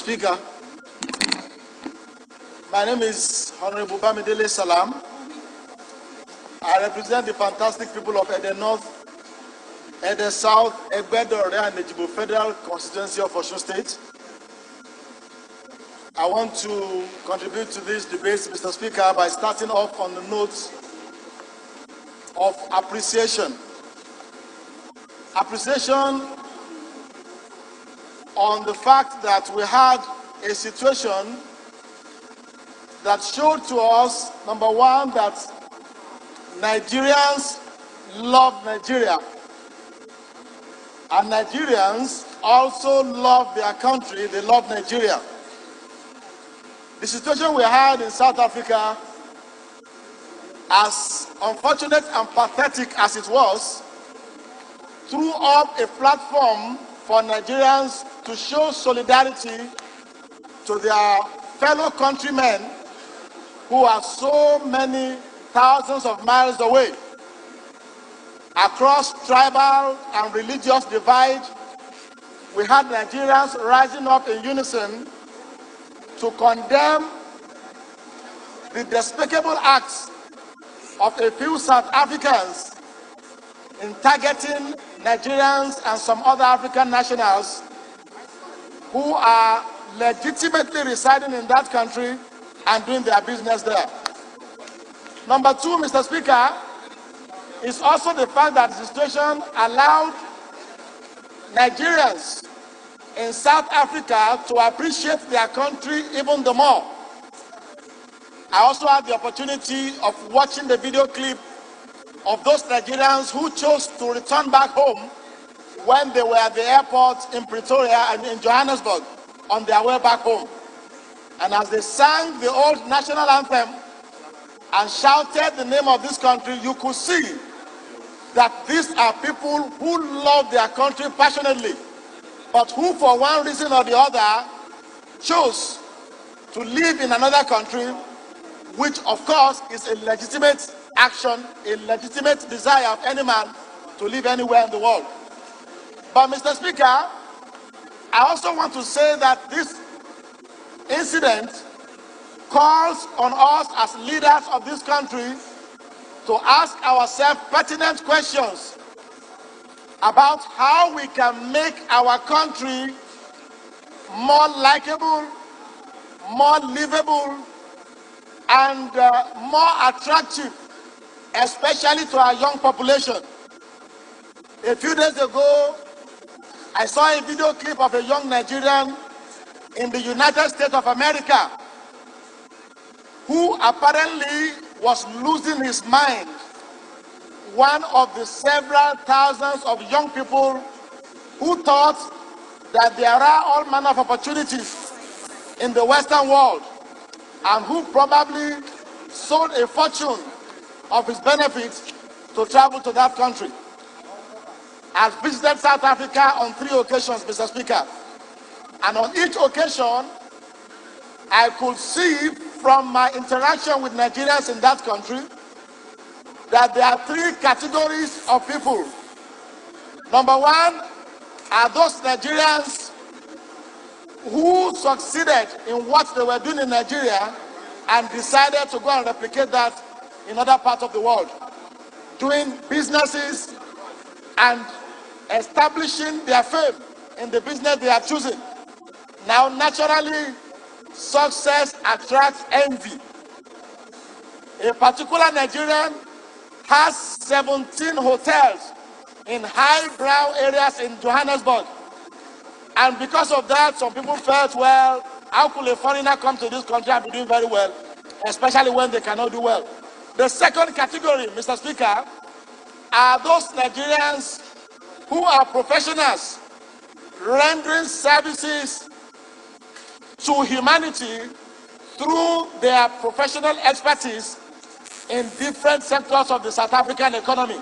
Speaker, my name is Hon Bamidele Salam. I represent the fantastic people of Ede North, Ede South, Egbedore, and Ejibo Federal Constituency of Osun State. I want to contribute to this debate, Mr. Speaker, by starting off on the note of appreciation. Appreciation on the fact that we had a situation that showed to us, number one, that Nigerians love Nigeria, and Nigerians also love their country. They love Nigeria. The situation we had in South Africa, as unfortunate and pathetic as it was, threw up a platform for Nigerians to show solidarity to their fellow countrymen who are so many thousands of miles away. Across tribal and religious divide, we had Nigerians rising up in unison to condemn the despicable acts of a few South Africans in targeting Nigerians and some other African nationals who are legitimately residing in that country and doing their business there. Number two, Mr. Speaker, is also the fact that the situation allowed Nigerians in South Africa to appreciate their country even the more. I also had the opportunity of watching the video clip of those Nigerians who chose to return back home when they were at the airport in Pretoria and in Johannesburg on their way back home. And as they sang the old national anthem and shouted the name of this country, you could see that these are people who love their country passionately, but who for one reason or the other chose to live in another country, which of course is a legitimate action, a legitimate desire of any man to live anywhere in the world. But Mr. Speaker, I also want to say that this incident calls on us as leaders of this country to ask ourselves pertinent questions about how we can make our country more likable, more livable, and more attractive, especially to our young population. A few days ago, I saw a video clip of a young Nigerian in the United States of America who apparently was losing his mind. One of the several thousands of young people who thought that there are all manner of opportunities in the Western world and who probably sold a fortune of his benefits to travel to that country. I've visited South Africa on 3 occasions, Mr. Speaker, and on each occasion, I could see from my interaction with Nigerians in that country that there are 3 categories of people. Number one are those Nigerians who succeeded in what they were doing in Nigeria and decided to go and replicate that in other parts of the world, doing businesses and establishing their fame in the business they are choosing. Now, naturally, success attracts envy. A particular Nigerian has 17 hotels in highbrow areas in Johannesburg. And because of that, some people felt, well, how could a foreigner come to this country and be doing very well, especially when they cannot do well? The second category, Mr. Speaker, are those Nigerians who are professionals rendering services to humanity through their professional expertise in different sectors of the South African economy.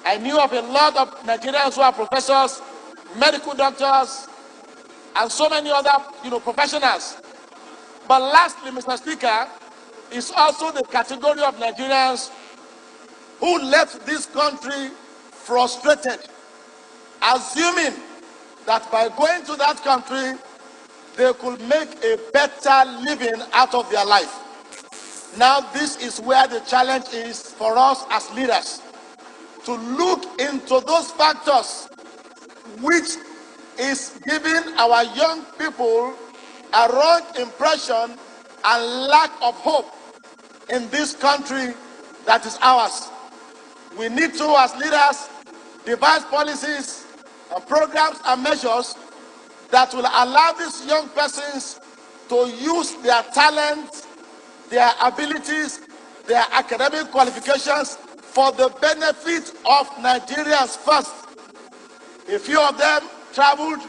I knew of a lot of Nigerians who are professors, medical doctors, and so many other professionals. But lastly, Mr. Speaker, is also the category of Nigerians who left this country frustrated, assuming that by going to that country, they could make a better living out of their life. Now, this is where the challenge is for us as leaders, to look into those factors which is giving our young people a wrong impression and lack of hope in this country that is ours. We need to, as leaders, devise policies and programs and measures that will allow these young persons to use their talents, their abilities, their academic qualifications for the benefit of Nigerians first. A few of them traveled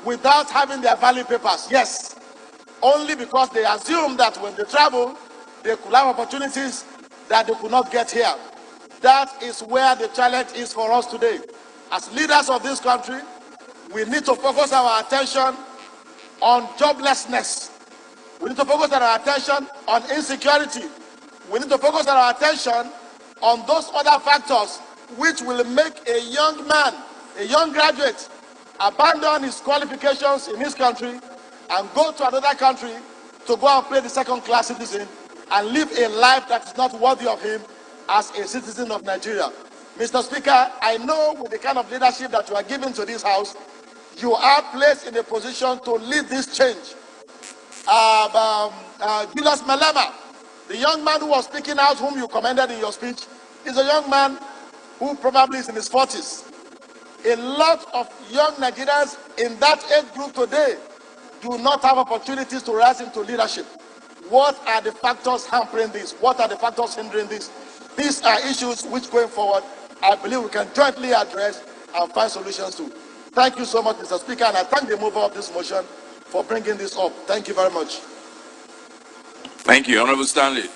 without having their valid papers, yes, only because they assumed that when they travel, they could have opportunities that they could not get here. That is where the challenge is for us today. As leaders of this country, we need to focus our attention on joblessness. We need to focus our attention on insecurity. We need to focus our attention on those other factors which will make a young man, a young graduate, abandon his qualifications in his country and go to another country to go and play the second-class citizen and live a life that is not worthy of him as a citizen of Nigeria. Mr. Speaker, I know with the kind of leadership that you are giving to this House, you are placed in a position to lead this change. Julius Malema, the young man who was speaking out, whom you commended in your speech, is a young man who probably is in his 40s. A lot of young Nigerians in that age group today do not have opportunities to rise into leadership. What are the factors hampering this? What are the factors hindering this? These are issues which, going forward, I believe we can jointly address and find solutions to. Thank you so much, Mr. Speaker, and I thank the mover of this motion for bringing this up. Thank you very much. Thank you, Honorable Stanley.